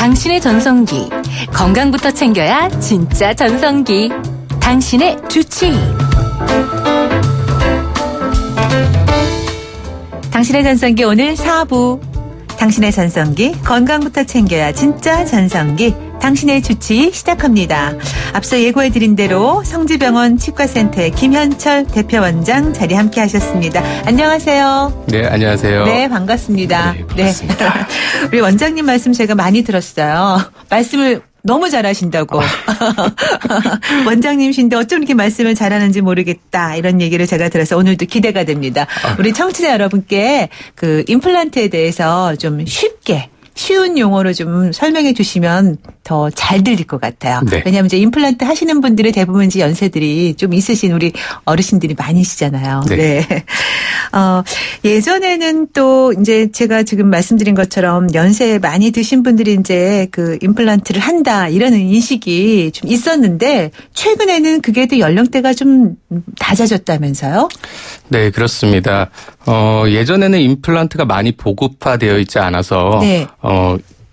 당신의 전성기. 건강부터 챙겨야 진짜 전성기. 당신의 주치의. 당신의 전성기 오늘 4부. 당신의 전성기, 건강부터 챙겨야 진짜 전성기. 당신의 주치의 시작합니다. 앞서 예고해드린 대로 성지병원 치과센터의 김현철 대표원장 자리 함께 하셨습니다. 안녕하세요. 네, 안녕하세요. 네, 반갑습니다. 네, 반갑습니다. 네. 우리 원장님 말씀 제가 많이 들었어요. 말씀을 너무 잘하신다고. 원장님이신데 어쩜 이렇게 말씀을 잘하는지 모르겠다. 이런 얘기를 제가 들어서 오늘도 기대가 됩니다. 우리 청취자 여러분께 그 임플란트에 대해서 좀 쉽게 쉬운 용어로 좀 설명해 주시면 더 잘 들릴 것 같아요. 네. 왜냐하면 이제 임플란트 하시는 분들이 대부분 이제 연세들이 좀 있으신 우리 어르신들이 많으시잖아요. 네. 네. 예전에는 또 이제 제가 지금 말씀드린 것처럼 연세 많이 드신 분들이 이제 그 임플란트를 한다 이런 인식이 좀 있었는데 최근에는 그게 또 연령대가 좀 낮아졌다면서요? 네, 그렇습니다. 예전에는 임플란트가 많이 보급화되어 있지 않아서 네.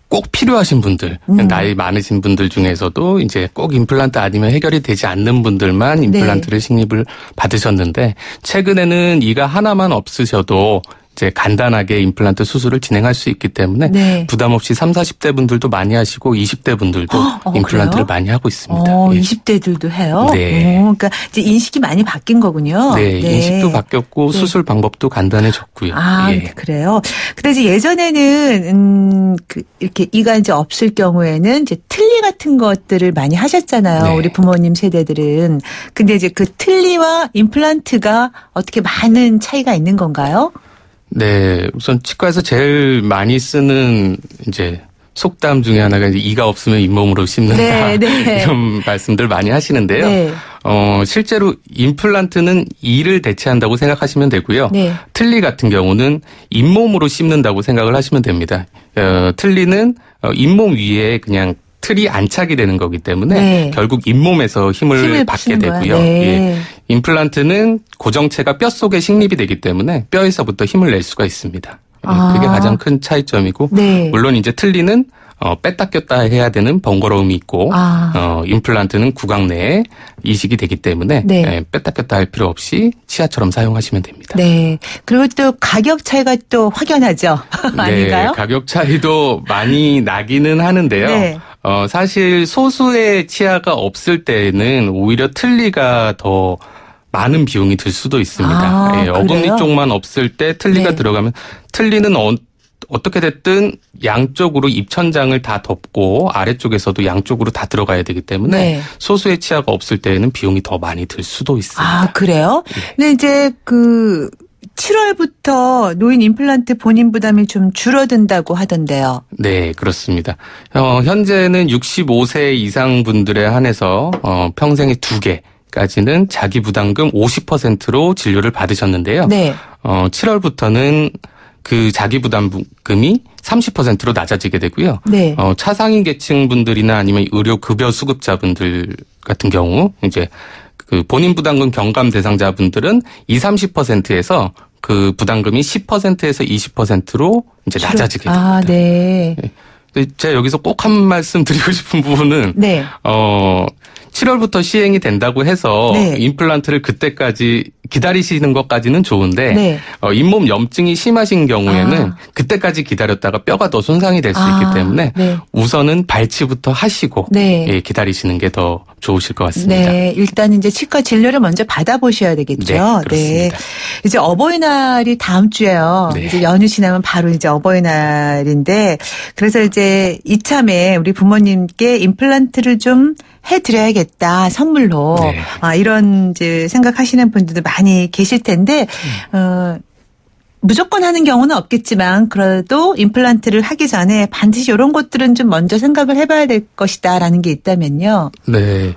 꼭 필요하신 분들, 나이 많으신 분들 중에서도 이제 꼭 임플란트 아니면 해결이 되지 않는 분들만 임플란트를 식립을 받으셨는데 최근에는 이가 하나만 없으셔도 이제 간단하게 임플란트 수술을 진행할 수 있기 때문에 네. 부담 없이 30, 40대 분들도 많이 하시고 20대 분들도 임플란트를 그래요? 많이 하고 있습니다. 예. 20대들도 해요? 네. 그러니까 이제 인식이 많이 바뀐 거군요. 네, 인식도 바뀌었고 네. 수술 방법도 간단해졌고요. 아, 예. 그래요? 근데 이제 예전에는, 이렇게 이가 이제 없을 경우에는 이제 틀니 같은 것들을 많이 하셨잖아요. 네. 우리 부모님 세대들은. 근데 이제 그 틀니와 임플란트가 어떻게 많은 차이가 있는 건가요? 네, 우선 치과에서 제일 많이 쓰는 이제 속담 중에 하나가 이제 이가 없으면 잇몸으로 씹는다. 네, 네. 이런 말씀들 많이 하시는데요. 네. 실제로 임플란트는 이를 대체한다고 생각하시면 되고요. 네. 틀니 같은 경우는 잇몸으로 씹는다고 생각을 하시면 됩니다. 틀니는 잇몸 위에 그냥 틀이 안착이 되는 거기 때문에 네. 결국 잇몸에서 힘을 받게 되고요. 네. 예. 임플란트는 고정체가 뼈 속에 식립이 되기 때문에 뼈에서부터 힘을 낼 수가 있습니다. 그게 가장 큰 차이점이고 네. 물론 이제 틀니는 뺐다 꼈다 해야 되는 번거로움이 있고 임플란트는 구강 내에 이식이 되기 때문에 네. 뺐다 꼈다 할 필요 없이 치아처럼 사용하시면 됩니다. 네. 그리고 또 가격 차이가 또 확연하죠. 아닌가요? 네, 가격 차이도 많이 나기는 하는데요. 네. 사실 소수의 치아가 없을 때는 오히려 틀니가 더 많은 비용이 들 수도 있습니다. 예, 어금니 쪽만 없을 때 틀니가 네. 들어가면 틀니는 어떻게 됐든 양쪽으로 입천장을 다 덮고 아래쪽에서도 양쪽으로 다 들어가야 되기 때문에 네. 소수의 치아가 없을 때에는 비용이 더 많이 들 수도 있습니다. 아, 그래요? 예. 근데 이제 7월부터 노인 임플란트 본인 부담이 좀 줄어든다고 하던데요. 네, 그렇습니다. 현재는 65세 이상 분들에 한해서 평생에 2개까지는 자기 부담금 50%로 진료를 받으셨는데요. 네. 7월부터는 그 자기 부담금이 30%로 낮아지게 되고요. 네. 차상위 계층 분들이나 아니면 의료 급여 수급자분들 같은 경우 이제 그 본인 부담금 경감 대상자분들은 30%에서 그 부담금이 10%에서 20%로 이제 낮아지게 됩니다. 아, 네. 제가 여기서 꼭 한 말씀 드리고 싶은 부분은 네. 7월부터 시행이 된다고 해서 네. 임플란트를 그때까지 기다리시는 것까지는 좋은데 네. 잇몸 염증이 심하신 경우에는 그때까지 기다렸다가 뼈가 더 손상이 될 수 있기 때문에 네. 우선은 발치부터 하시고 네. 예, 기다리시는 게 더 좋으실 것 같습니다. 네, 일단 이제 치과 진료를 먼저 받아보셔야 되겠죠. 네, 그렇습니다. 이제 어버이날이 다음 주예요. 네. 이제 연휴 지나면 바로 이제 어버이날인데 그래서 이제 이참에 우리 부모님께 임플란트를 좀 해드려야겠다 선물로 네. 이런 이제 생각하시는 분들도 많이 계실 텐데 무조건 하는 경우는 없겠지만 그래도 임플란트를 하기 전에 반드시 이런 것들은 좀 먼저 생각을 해봐야 될 것이다라는 게 있다면요. 네.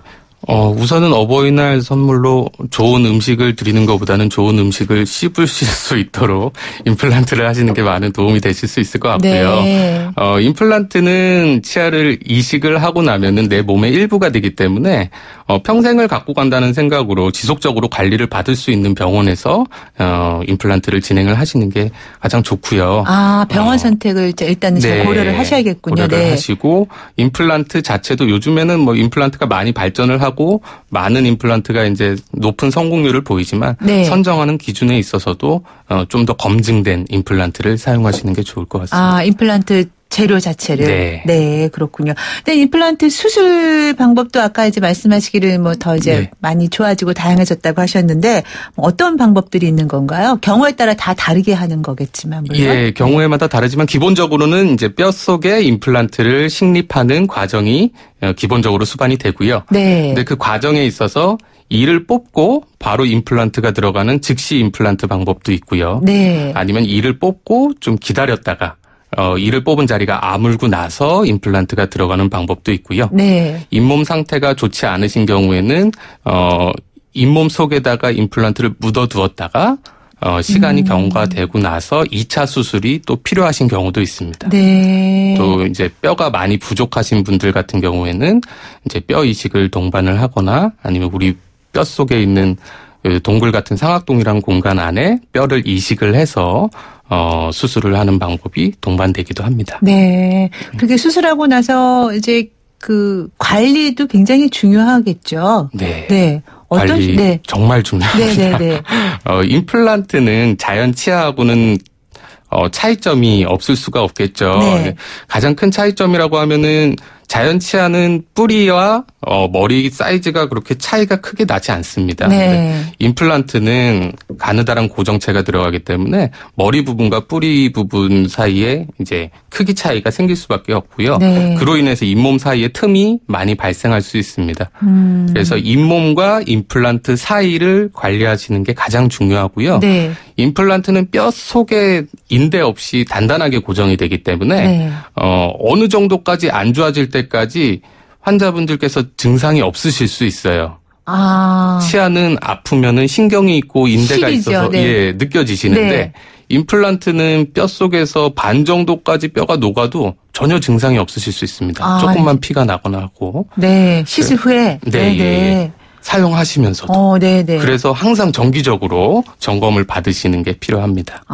우선은 어버이날 선물로 좋은 음식을 드리는 것보다는 좋은 음식을 씹으실 수 있도록 임플란트를 하시는 게 많은 도움이 되실 수 있을 것 같고요. 네. 임플란트는 치아를 이식을 하고 나면은 내 몸의 일부가 되기 때문에 평생을 갖고 간다는 생각으로 지속적으로 관리를 받을 수 있는 병원에서 임플란트를 진행을 하시는 게 가장 좋고요. 병원 선택을 일단은 잘 고려를 하셔야겠군요. 고려를 하시고 임플란트 자체도 요즘에는 뭐 임플란트가 많이 발전을 하고 많은 임플란트가 이제 높은 성공률을 보이지만 선정하는 기준에 있어서도 좀 더 검증된 임플란트를 사용하시는 게 좋을 것 같습니다. 임플란트 재료 자체를. 네, 그렇군요. 근데 임플란트 수술 방법도 아까 이제 말씀하시기를 뭐 더 이제 많이 좋아지고 다양해졌다고 하셨는데 어떤 방법들이 있는 건가요? 경우에 따라 다 다르게 하는 거겠지만 물론. 예, 경우에마다 다르지만 기본적으로는 이제 뼛속에 임플란트를 식립하는 과정이 기본적으로 수반이 되고요. 네. 근데 그 과정에 있어서 이를 뽑고 바로 임플란트가 들어가는 즉시 임플란트 방법도 있고요. 네. 아니면 이를 뽑고 좀 기다렸다가 이를 뽑은 자리가 아물고 나서 임플란트가 들어가는 방법도 있고요. 네. 잇몸 상태가 좋지 않으신 경우에는 잇몸 속에다가 임플란트를 묻어두었다가 시간이 경과되고 나서 2차 수술이 또 필요하신 경우도 있습니다. 네. 또 이제 뼈가 많이 부족하신 분들 같은 경우에는 이제 뼈 이식을 동반을 하거나 아니면 우리 뼈 속에 있는 동굴 같은 상악동이라는 공간 안에 뼈를 이식을 해서 수술을 하는 방법이 동반되기도 합니다. 네. 그렇게 수술하고 나서 이제 그 관리도 굉장히 중요하겠죠. 네. 네. 관리 정말 중요합니다. 네. 임플란트는 자연 치아하고는 차이점이 없을 수가 없겠죠. 네. 가장 큰 차이점이라고 하면은 자연 치아는 뿌리와 머리 사이즈가 그렇게 차이가 크게 나지 않습니다. 네. 임플란트는 가느다란 고정체가 들어가기 때문에 머리 부분과 뿌리 부분 사이에 이제 크기 차이가 생길 수밖에 없고요. 네. 그로 인해서 잇몸 사이에 틈이 많이 발생할 수 있습니다. 그래서 잇몸과 임플란트 사이를 관리하시는 게 가장 중요하고요. 네. 임플란트는 뼈 속에 인대 없이 단단하게 고정이 되기 때문에 어느 정도까지 안 좋아질 때까지 환자분들께서 증상이 없으실 수 있어요. 치아는 아프면은 신경이 있고 인대가 시리죠. 있어서 느껴지시는데 임플란트는 뼈 속에서 반 정도까지 뼈가 녹아도 전혀 증상이 없으실 수 있습니다. 조금만 피가 나거나 하고. 네, 시술 후에. 네. 사용하시면서도. 네네. 그래서 항상 정기적으로 점검을 받으시는 게 필요합니다.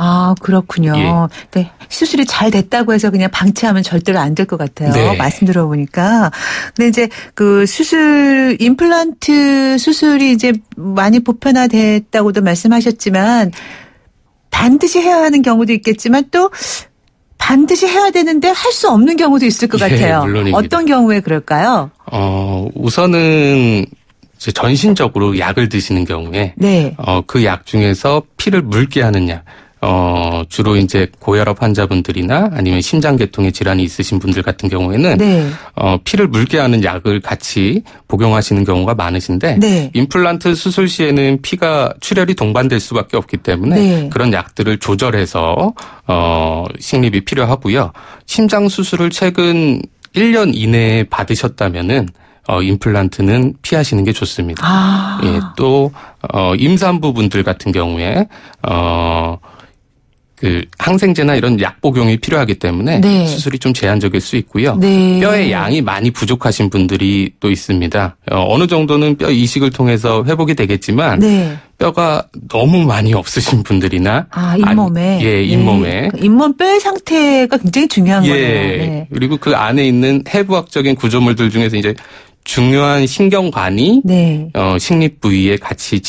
그렇군요. 네. 수술이 잘 됐다고 해서 그냥 방치하면 절대로 안 될 것 같아요. 네. 말씀 들어보니까. 근데 이제 그 임플란트 수술이 이제 많이 보편화됐다고도 말씀하셨지만 반드시 해야 하는 경우도 있겠지만 또 반드시 해야 되는데 할 수 없는 경우도 있을 것 같아요. 물론입니다. 어떤 경우에 그럴까요? 우선은 이제 전신적으로 약을 드시는 경우에 그 약 중에서 피를 묽게 하는 약, 주로 이제 고혈압 환자분들이나 아니면 심장계통의 질환이 있으신 분들 같은 경우에는 피를 묽게 하는 약을 같이 복용하시는 경우가 많으신데 임플란트 수술 시에는 피가 출혈이 동반될 수밖에 없기 때문에 그런 약들을 조절해서 식립이 필요하고요. 심장 수술을 최근 1년 이내에 받으셨다면은 임플란트는 피하시는 게 좋습니다. 또 임산부분들 같은 경우에 그 항생제나 이런 약 복용이 필요하기 때문에 수술이 좀 제한적일 수 있고요. 뼈의 양이 많이 부족하신 분들이 또 있습니다. 어느 정도는 뼈 이식을 통해서 회복이 되겠지만 뼈가 너무 많이 없으신 분들이나 잇몸에 잇몸에 잇몸 뼈의 상태가 굉장히 중요한 거예요. 그리고 그 안에 있는 해부학적인 구조물들 중에서 이제 중요한 신경관이 식립 부위에 같이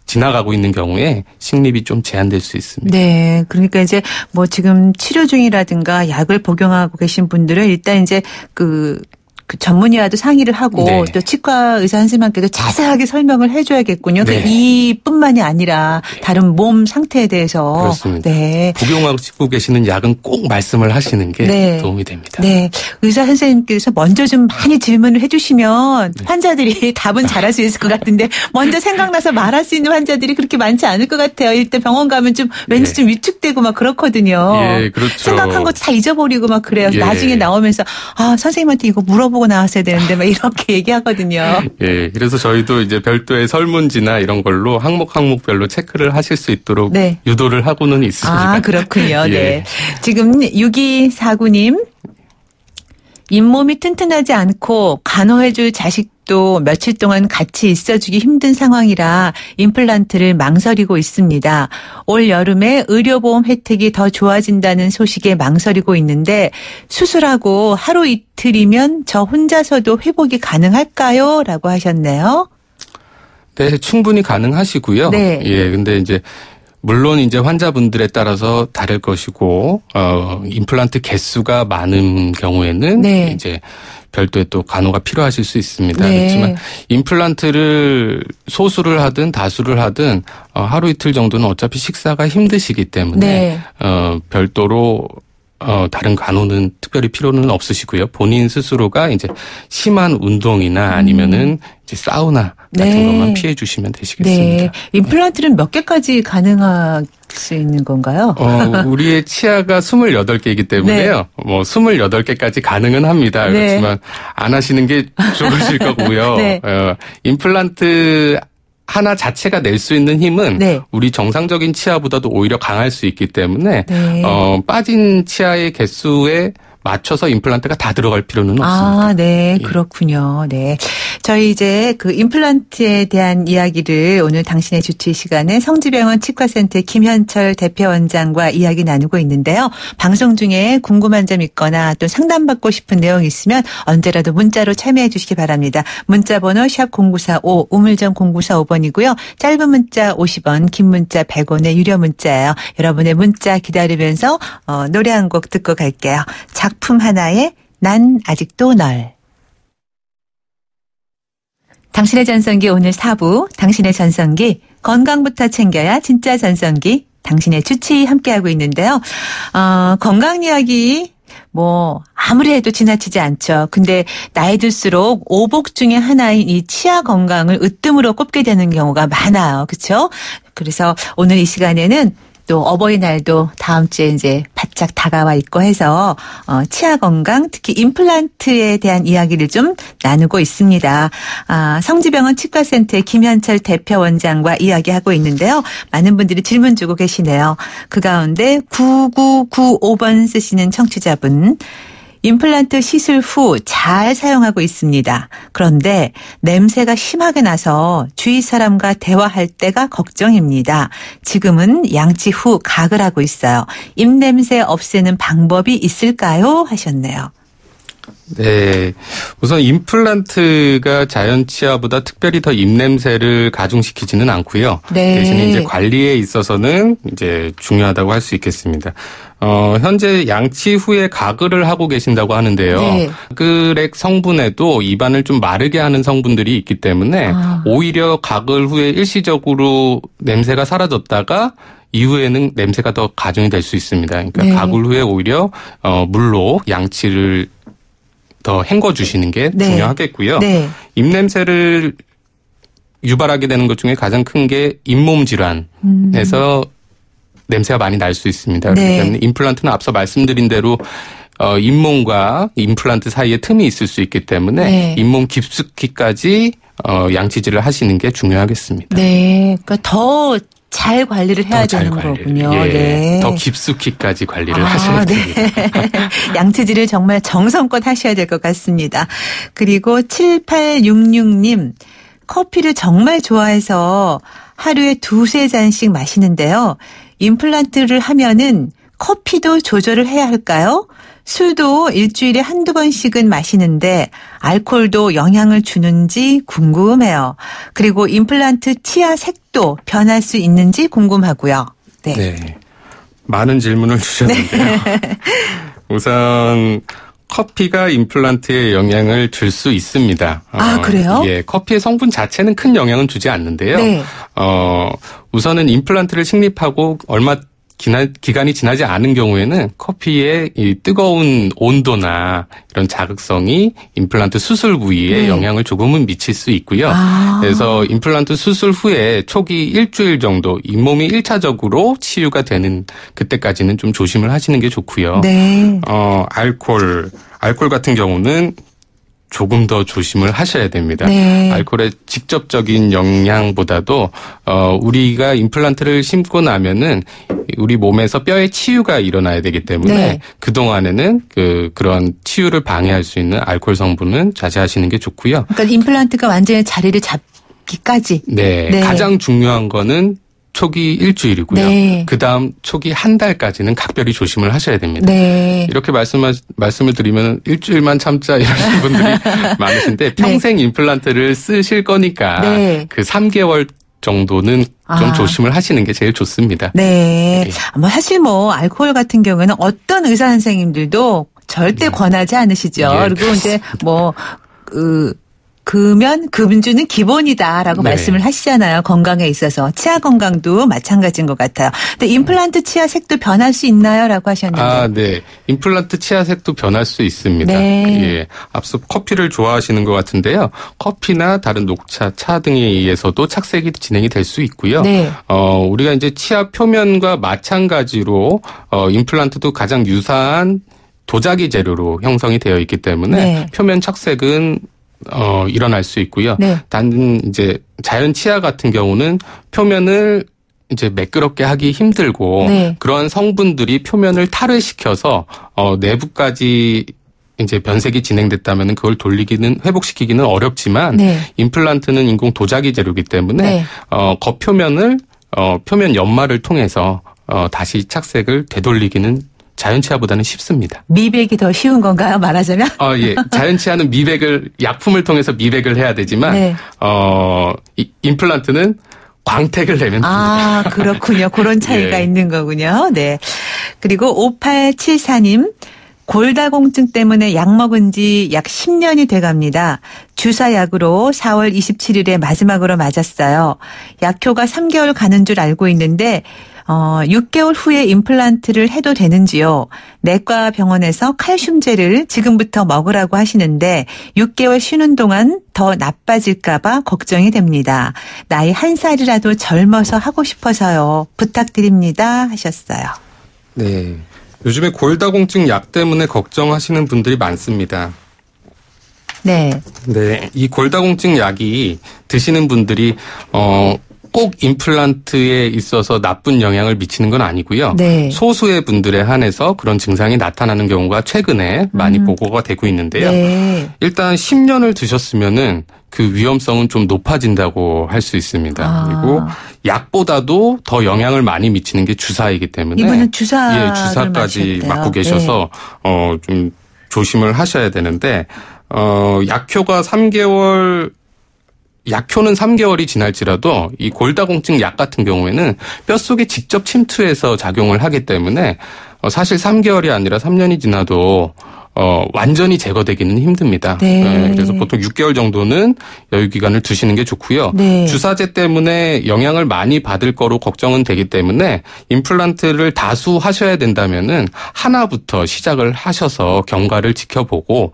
지나가고 있는 경우에 식립이 좀 제한될 수 있습니다. 네. 그러니까 이제 뭐 지금 치료 중이라든가 약을 복용하고 계신 분들은 일단 이제 그 전문의와도 상의를 하고 또 치과 의사 선생님께도 자세하게 설명을 해줘야겠군요. 이뿐만이 아니라 다른 몸 상태에 대해서. 그렇습니다. 복용하고 계시는 약은 꼭 말씀을 하시는 게 도움이 됩니다. 네. 의사 선생님께서 먼저 좀 많이 질문을 해주시면 환자들이 답은 잘할 수 있을 것 같은데 먼저 생각나서 말할 수 있는 환자들이 그렇게 많지 않을 것 같아요. 일단 병원 가면 좀 왠지 좀 위축되고 막 그렇거든요. 그렇죠. 생각한 거 다 잊어버리고 막 그래요. 나중에 나오면서 선생님한테 이거 물어보고 보고 나왔어야 되는데 막 이렇게 얘기하거든요. 예, 그래서 저희도 이제 별도의 설문지나 이런 걸로 항목별로 체크를 하실 수 있도록 네. 유도를 하고는 있습니다. 아, 그렇군요. 예. 네. 지금 6249님. 잇몸이 튼튼하지 않고 간호해줄 자식도 며칠 동안 같이 있어주기 힘든 상황이라 임플란트를 망설이고 있습니다. 올 여름에 의료보험 혜택이 더 좋아진다는 소식에 망설이고 있는데 수술하고 하루 이틀이면 저 혼자서도 회복이 가능할까요? 라고 하셨네요. 네, 충분히 가능하시고요. 네. 예, 근데 이제 물론 이제 환자분들에 따라서 다를 것이고, 임플란트 개수가 많은 경우에는 네. 이제 별도의 또 간호가 필요하실 수 있습니다. 네. 그렇지만 임플란트를 소수를 하든 다수를 하든 하루 이틀 정도는 어차피 식사가 힘드시기 때문에 네. 별도로 다른 간호는 특별히 필요는 없으시고요. 본인 스스로가 이제 심한 운동이나 아니면은 이제 사우나 같은 네. 것만 피해 주시면 되시겠습니다. 네. 임플란트는 몇 개까지 가능할 수 있는 건가요? 우리의 치아가 28개이기 때문에요. 네. 뭐 28개까지 가능은 합니다. 네. 그렇지만 안 하시는 게 좋으실 거고요. 네. 임플란트 하나 자체가 낼 수 있는 힘은 네. 우리 정상적인 치아보다도 오히려 강할 수 있기 때문에 네. 빠진 치아의 개수에 맞춰서 임플란트가 다 들어갈 필요는 없습니다. 아, 네. 예. 그렇군요. 네. 저희 이제 그 임플란트에 대한 이야기를 오늘 당신의 주치 시간에 성지병원 치과센터 김현철 대표원장과 이야기 나누고 있는데요. 방송 중에 궁금한 점 있거나 또 상담받고 싶은 내용 있으면 언제라도 문자로 참여해 주시기 바랍니다. 문자 번호 샵 0945 우물정 0945번이고요. 짧은 문자 50원, 긴 문자 100원의 유료 문자예요. 여러분의 문자 기다리면서 노래 한 곡 듣고 갈게요. 작품 하나에 난 아직도 널. 당신의 전성기 오늘 4부 당신의 전성기 건강부터 챙겨야 진짜 전성기 당신의 주치 함께하고 있는데요. 건강 이야기 뭐 아무리 해도 지나치지 않죠. 근데 나이 들수록 오복 중에 하나인 이 치아 건강을 으뜸으로 꼽게 되는 경우가 많아요. 그렇죠? 그래서 오늘 이 시간에는 또 어버이날도 다음 주에 이제 바짝 다가와 있고 해서 치아 건강 특히 임플란트에 대한 이야기를 좀 나누고 있습니다. 성지병원 치과센터의 김현철 대표원장과 이야기하고 있는데요. 많은 분들이 질문 주고 계시네요. 그 가운데 9995번 쓰시는 청취자분. 임플란트 시술 후 잘 사용하고 있습니다. 그런데 냄새가 심하게 나서 주위 사람과 대화할 때가 걱정입니다. 지금은 양치 후 각을 하고 있어요. 입냄새 없애는 방법이 있을까요? 하셨네요. 네. 우선 임플란트가 자연 치아보다 특별히 더 입냄새를 가중시키지는 않고요. 네. 대신에 이제 관리에 있어서는 이제 중요하다고 할 수 있겠습니다. 현재 양치 후에 가글을 하고 계신다고 하는데요. 네. 가글액 성분에도 입안을 좀 마르게 하는 성분들이 있기 때문에 오히려 가글 후에 일시적으로 냄새가 사라졌다가 이후에는 냄새가 더 가중이 될 수 있습니다. 그러니까 네. 가글 후에 오히려 물로 양치를 더 헹궈주시는 게 네. 중요하겠고요. 네. 입냄새를 유발하게 되는 것 중에 가장 큰 게 잇몸 질환에서 냄새가 많이 날 수 있습니다. 네. 그렇기 때문에 임플란트는 앞서 말씀드린 대로 잇몸과 임플란트 사이에 틈이 있을 수 있기 때문에 네. 잇몸 깊숙이까지 양치질을 하시는 게 중요하겠습니다. 네, 그러니까 더 잘 관리를 해야 되는 거군요. 예, 네. 더 깊숙이까지 관리를 하셔야 됩니다. 네. 양치질을 정말 정성껏 하셔야 될 것 같습니다. 그리고 7866님, 커피를 정말 좋아해서 하루에 2-3잔씩 마시는데요. 임플란트를 하면은 커피도 조절을 해야 할까요? 술도 일주일에 1-2번씩은 마시는데 알코올도 영향을 주는지 궁금해요. 그리고 임플란트 치아 색도 변할 수 있는지 궁금하고요. 네. 네. 많은 질문을 주셨는데요. 네. 우선 커피가 임플란트에 영향을 줄 수 있습니다. 아, 그래요? 예, 커피의 성분 자체는 큰 영향은 주지 않는데요. 네. 우선은 임플란트를 식립하고 얼마 기간이 지나지 않은 경우에는 커피의 이 뜨거운 온도나 이런 자극성이 임플란트 수술 부위에 네. 영향을 조금은 미칠 수 있고요. 그래서 임플란트 수술 후에 초기 일주일 정도 잇몸이 1차적으로 치유가 되는 그때까지는 좀 조심을 하시는 게 좋고요. 네. 알코올 같은 경우는 조금 더 조심을 하셔야 됩니다. 네. 알코올의 직접적인 영향보다도 우리가 임플란트를 심고 나면은 우리 몸에서 뼈의 치유가 일어나야 되기 때문에 네. 그동안에는 그런 치유를 방해할 수 있는 알코올 성분은 자제하시는 게 좋고요. 그러니까 임플란트가 완전히 자리를 잡기까지. 네. 네. 가장 중요한 거는 초기 일주일이고요. 네. 그다음 초기 한 달까지는 각별히 조심을 하셔야 됩니다. 네. 이렇게 말씀을 드리면 일주일만 참자 이러시는 분들이 많으신데 평생 임플란트를 쓰실 거니까 네. 그 3개월 정도는 좀 조심을 하시는 게 제일 좋습니다. 네. 사실 알코올 같은 경우에는 어떤 의사 선생님들도 절대 권하지 않으시죠. 예. 그리고 이제 금주는 기본이다라고 네. 말씀을 하시잖아요. 건강에 있어서. 치아 건강도 마찬가지인 것 같아요. 근데 임플란트 치아 색도 변할 수 있나요? 라고 하셨는데. 네. 임플란트 치아 색도 변할 수 있습니다. 네. 예. 앞서 커피를 좋아하시는 것 같은데요. 커피나 다른 녹차, 차 등에 의해서도 착색이 진행이 될 수 있고요. 네. 우리가 이제 치아 표면과 마찬가지로 임플란트도 가장 유사한 도자기 재료로 형성이 되어 있기 때문에 네. 표면 착색은 일어날 수 있고요. 네. 단 이제 자연 치아 같은 경우는 표면을 이제 매끄럽게 하기 힘들고 네. 그러한 성분들이 표면을 탈회시켜서 내부까지 이제 변색이 진행됐다면 그걸 회복시키기는 어렵지만 네. 임플란트는 인공 도자기 재료이기 때문에 네. 겉표면을 표면 연마를 통해서 다시 착색을 되돌리기는 자연 치아보다는 쉽습니다. 미백이 더 쉬운 건가요? 말하자면? 예. 자연 치아는 약품을 통해서 미백을 해야 되지만, 네. 임플란트는 광택을 내면 됩니다. 그렇군요. 그런 차이가 예. 있는 거군요. 네. 그리고 5874님. 골다공증 때문에 약 먹은 지 약 10년이 돼갑니다. 주사약으로 4월 27일에 마지막으로 맞았어요. 약효가 3개월 가는 줄 알고 있는데 6개월 후에 임플란트를 해도 되는지요? 내과 병원에서 칼슘제를 지금부터 먹으라고 하시는데 6개월 쉬는 동안 더 나빠질까 봐 걱정이 됩니다. 나이 1살이라도 젊어서 하고 싶어서요. 부탁드립니다 하셨어요. 네. 요즘에 골다공증 약 때문에 걱정하시는 분들이 많습니다. 네. 네. 이 골다공증 약이 드시는 분들이 꼭 임플란트에 있어서 나쁜 영향을 미치는 건 아니고요. 네. 소수의 분들에 한해서 그런 증상이 나타나는 경우가 최근에 많이 보고가 되고 있는데요. 네. 일단 10년을 드셨으면은 그 위험성은 좀 높아진다고 할 수 있습니다. 그리고 약보다도 더 영향을 많이 미치는 게 주사이기 때문에 이분은 주사까지 주사까지 맞고 계셔서 좀 조심을 하셔야 되는데 약효는 3개월이 지날지라도 이 골다공증 약 같은 경우에는 뼛속에 직접 침투해서 작용을 하기 때문에 사실 3개월이 아니라 3년이 지나도 완전히 제거되기는 힘듭니다. 네. 그래서 보통 6개월 정도는 여유 기간을 두시는 게 좋고요. 네. 주사제 때문에 영향을 많이 받을 거로 걱정은 되기 때문에 임플란트를 다수 하셔야 된다면은 하나부터 시작을 하셔서 경과를 지켜보고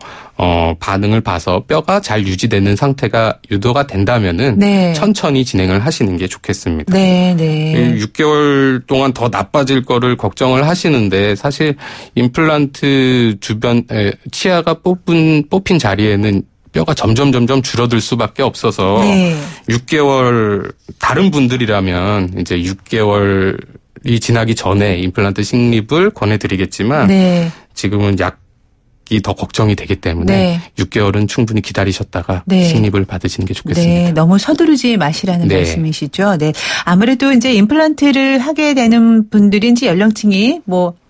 반응을 봐서 뼈가 잘 유지되는 상태가 유도가 된다면은 네. 천천히 진행을 하시는 게 좋겠습니다. 네, 네. 6개월 동안 더 나빠질 거를 걱정을 하시는데 사실 임플란트 주변 치아가 뽑힌 자리에는 뼈가 점점 줄어들 수밖에 없어서 네. 6개월 다른 분들이라면 이제 6개월이 지나기 전에 임플란트 식립을 권해드리겠지만 네. 지금은 약이 더 걱정이 되기 때문에 네. 6개월은 충분히 기다리셨다가 네. 식립을 받으시는 게 좋겠습니다. 네, 너무 서두르지 마시라는 네. 말씀이시죠. 네. 아무래도 이제 임플란트를 하게 되는 분들인지 연령층이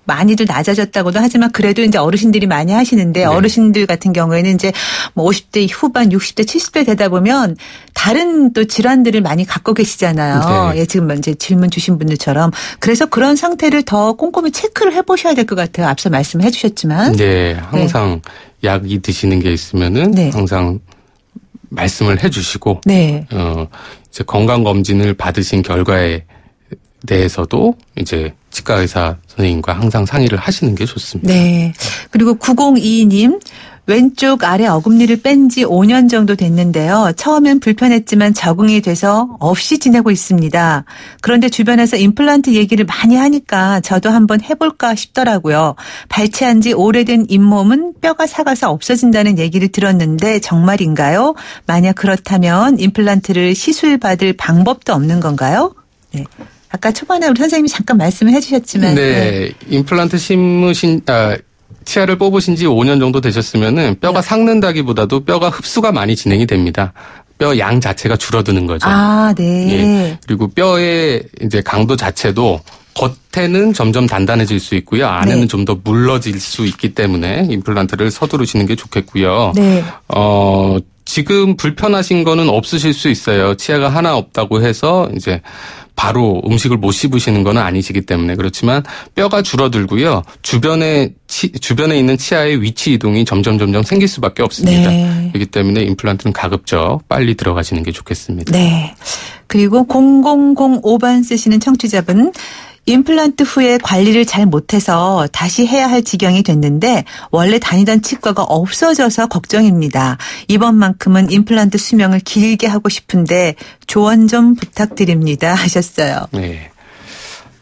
많이들 낮아졌다고도 하지만 그래도 이제 어르신들이 많이 하시는데 네. 어르신들 같은 경우에는 이제 50대 후반, 60대, 70대 되다 보면 다른 또 질환들을 많이 갖고 계시잖아요. 네. 예, 지금 이제 질문 주신 분들처럼. 그래서 그런 상태를 더 꼼꼼히 체크를 해보셔야 될 것 같아요. 앞서 말씀해 주셨지만. 네, 항상 약이 드시는 게 있으면은 네. 항상 말씀을 해주시고, 네. 이제 건강 검진을 받으신 결과에 대해서도 이제 치과 의사 선생님과 항상 상의를 하시는 게 좋습니다. 네. 그리고 9022님. 왼쪽 아래 어금니를 뺀 지 5년 정도 됐는데요. 처음엔 불편했지만 적응이 돼서 없이 지내고 있습니다. 그런데 주변에서 임플란트 얘기를 많이 하니까 저도 한번 해볼까 싶더라고요. 발치한 지 오래된 잇몸은 뼈가 삭아서 없어진다는 얘기를 들었는데 정말인가요? 만약 그렇다면 임플란트를 시술받을 방법도 없는 건가요? 네. 아까 초반에 우리 선생님이 잠깐 말씀을 해주셨지만. 네. 임플란트 치아를 뽑으신 지 5년 정도 되셨으면은 뼈가 삭는다기보다도 뼈가 흡수가 많이 진행이 됩니다. 뼈 양 자체가 줄어드는 거죠. 네. 예. 그리고 뼈의 이제 강도 자체도 겉에는 점점 단단해질 수 있고요. 안에는 좀 더 물러질 수 있기 때문에 임플란트를 서두르시는 게 좋겠고요. 네. 지금 불편하신 거는 없으실 수 있어요. 치아가 하나 없다고 해서 이제 바로 음식을 못 씹으시는 건 아니시기 때문에. 그렇지만 뼈가 줄어들고요. 주변에 있는 치아의 위치 이동이 점점 생길 수밖에 없습니다. 네. 그렇기 때문에 임플란트는 가급적 빨리 들어가시는 게 좋겠습니다. 네. 그리고 0005번 쓰시는 청취자분, 임플란트 후에 관리를 잘 못해서 다시 해야 할 지경이 됐는데 원래 다니던 치과가 없어져서 걱정입니다. 이번만큼은 임플란트 수명을 길게 하고 싶은데 조언 좀 부탁드립니다 하셨어요. 네.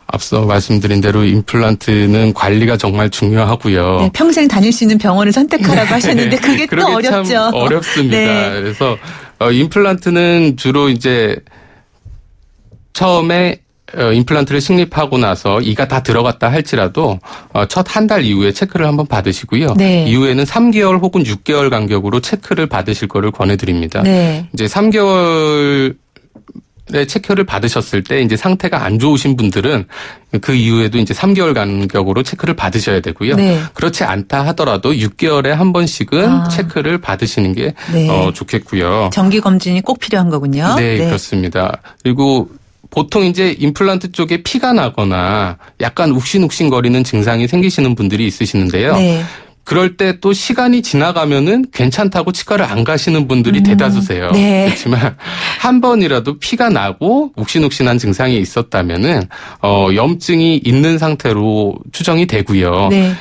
앞서 말씀드린 대로 임플란트는 관리가 정말 중요하고요. 네, 평생 다닐 수 있는 병원을 선택하라고 하셨는데 그게 또 어렵죠. 참 어렵습니다. 네. 그래서 임플란트는 주로 이제 처음에 임플란트를 식립하고 나서 이가 다 들어갔다 할지라도 첫 한 달 이후에 체크를 한번 받으시고요. 네. 이후에는 3개월 혹은 6개월 간격으로 체크를 받으실 거를 권해드립니다. 네. 이제 3개월 체크를 받으셨을 때 이제 상태가 안 좋으신 분들은 그 이후에도 이제 3개월 간격으로 체크를 받으셔야 되고요. 네. 그렇지 않다 하더라도 6개월에 한 번씩은 체크를 받으시는 게 좋겠고요. 정기 검진이 꼭 필요한 거군요. 네, 그렇습니다. 그리고 보통 이제 임플란트 쪽에 피가 나거나 약간 욱신욱신거리는 증상이 생기시는 분들이 있으시는데요. 네. 그럴 때 또 시간이 지나가면은 괜찮다고 치과를 안 가시는 분들이 대다수세요. 네. 그렇지만 한 번이라도 피가 나고 욱신욱신한 증상이 있었다면은 염증이 있는 상태로 추정이 되고요. 네.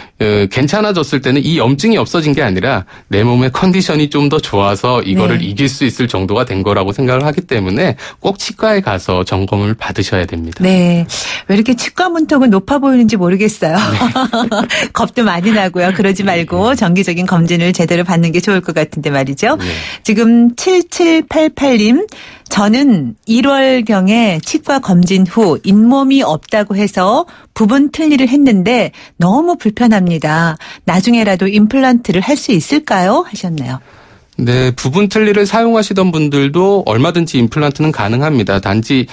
괜찮아졌을 때는 이 염증이 없어진 게 아니라 내 몸의 컨디션이 좀 더 좋아서 이거를 네. 이길 수 있을 정도가 된 거라고 생각을 하기 때문에 꼭 치과에 가서 점검을 받으셔야 됩니다. 네. 왜 이렇게 치과 문턱은 높아 보이는지 모르겠어요. 네. 겁도 많이 나고요. 그러지 말고 정기적인 검진을 제대로 받는 게 좋을 것 같은데 말이죠. 네. 지금 7788님. 저는 1월경에 치과 검진 후 잇몸이 없다고 해서 부분 틀니를 했는데 너무 불편합니다. 나중에라도 임플란트를 할 수 있을까요? 하셨네요. 네, 부분 틀니를 사용하시던 분들도 얼마든지 임플란트는 가능합니다. 단지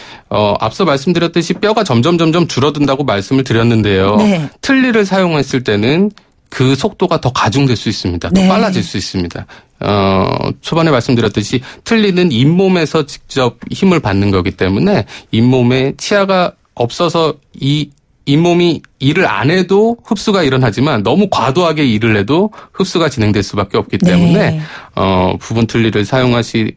앞서 말씀드렸듯이 뼈가 점점 줄어든다고 말씀을 드렸는데요. 네. 틀니를 사용했을 때는 그 속도가 더 가중될 수 있습니다. 더 네. 빨라질 수 있습니다. 초반에 말씀드렸듯이 틀니는 잇몸에서 직접 힘을 받는 거기 때문에 잇몸에 치아가 없어서 이 잇몸이 일을 안 해도 흡수가 일어나지만 너무 과도하게 일을 해도 흡수가 진행될 수밖에 없기 때문에 네. 부분 틀니를 사용하시는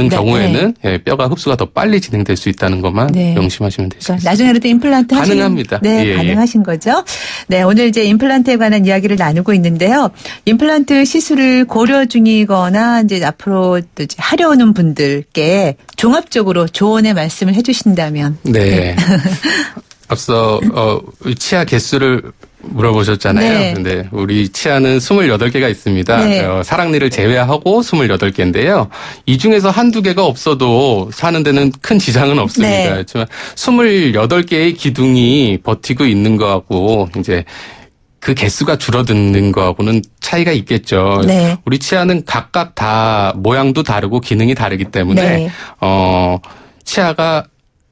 경우에는 뼈가 흡수가 더 빨리 진행될 수 있다는 것만 명심하시면 되시겠습니다. 그러니까 나중에라도 임플란트 가능합니다. 네, 가능하신 거죠. 네, 오늘 이제 임플란트에 관한 이야기를 나누고 있는데요. 임플란트 시술을 고려 중이거나 이제 앞으로 또 이제 하려는 분들께 종합적으로 조언의 말씀을 해주신다면. 네. 앞서 치아 개수를 물어보셨잖아요. 네. 근데 우리 치아는 28개가 있습니다. 네. 사랑니를 제외하고 28개인데요. 이 중에서 한두 개가 없어도 사는 데는 큰 지장은 없습니다. 네. 그렇지만 28개의 기둥이 버티고 있는 거하고 이제 그 개수가 줄어드는 거하고는 차이가 있겠죠. 네. 우리 치아는 각각 다 모양도 다르고 기능이 다르기 때문에 네. 치아가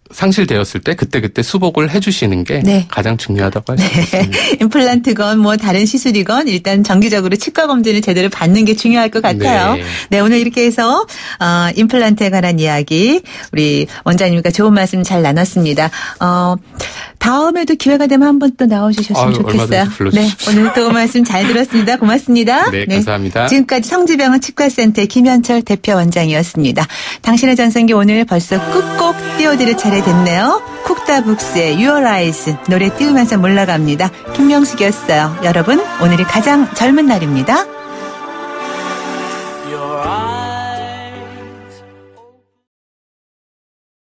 상실되었을 때 그때 수복을 해주시는 게 가장 중요하다고 할 수 있습니다. 임플란트건 뭐 다른 시술이건 일단 정기적으로 치과 검진을 제대로 받는 게 중요할 것 같아요. 네, 오늘 이렇게 해서 임플란트에 관한 이야기 우리 원장님과 좋은 말씀 잘 나눴습니다. 다음에도 기회가 되면 한번 또 나와주셨으면 좋겠어요. 네, 오늘 또 말씀 잘 들었습니다. 고맙습니다. 네, 감사합니다. 지금까지 성지병원 치과센터의 김현철 대표 원장이었습니다. 당신의 전성기 오늘 벌써 끝곡 띄워드릴 차례 됐네요. 쿡다북스의 Your Eyes 노래 띄우면서 몰라갑니다. 김명숙이었어요. 여러분, 오늘이 가장 젊은 날입니다.